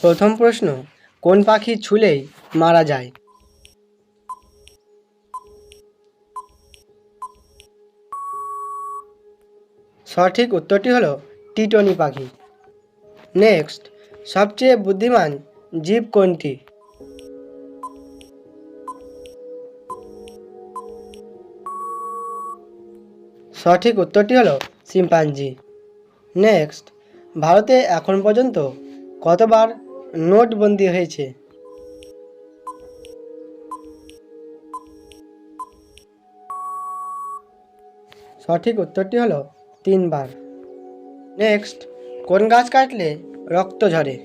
প্রথম প্রশ্ন, কোন পাখি ছুলেই মারা যায়? সঠিক উত্তরটি হলো টিটনি পাখি। নেক্সট, সবচেয়ে বুদ্ধিমান জীব কোনটি? সঠিক উত্তরটি হলো শিম্পাঞ্জি। নেক্সট, ভারতে এখন পর্যন্ত কতবার নোটবন্দি হয়েছে? সঠিক উত্তরটি হলো 3 বার। নেক্সট, কোন গাছ কাটলে রক্ত ঝরে?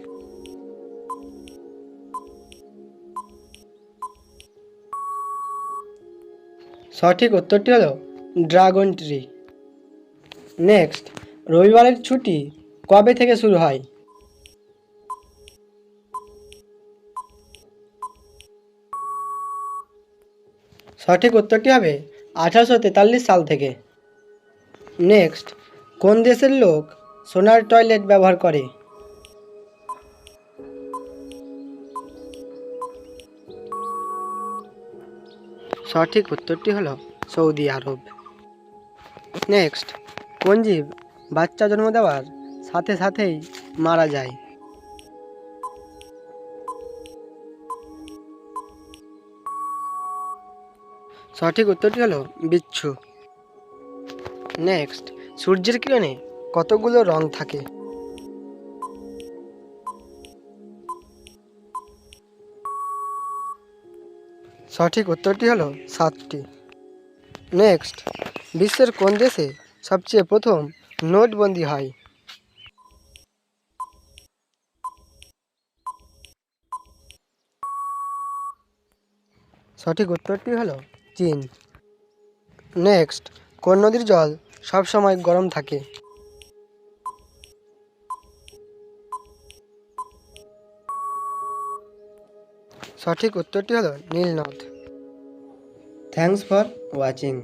সঠিক উত্তরটি হলো ড্রাগন ট্রি। নেক্সট, রবিবারের ছুটি কবে থেকে শুরু হয়? সঠিক উত্তরটি হবে 1843 সাল থেকে। নেক্সট, কোন দেশের লোক সোনার টয়লেট ব্যবহার করে? সঠিক উত্তরটি হলো সৌদি আরব। নেক্সট, কোন জীব বাচ্চা জন্ম দেওয়ার সাথে সাথেই মারা যায়? সঠিক উত্তরটি হলো বিচ্ছু। নেক্সট, সূর্যের কিরণে কতগুলো রং থাকে? সঠিক উত্তরটি হলো 7টি। নেক্সট, বিশ্বের কোন দেশে সবচেয়ে প্রথম নোটবন্দি হয়? সঠিক উত্তরটি হলো চীন। নেক্সট, কোন নদীর জল সবসময় গরম থাকে? সঠিক উত্তরটি হলো নীল নদ। Thanks for watching.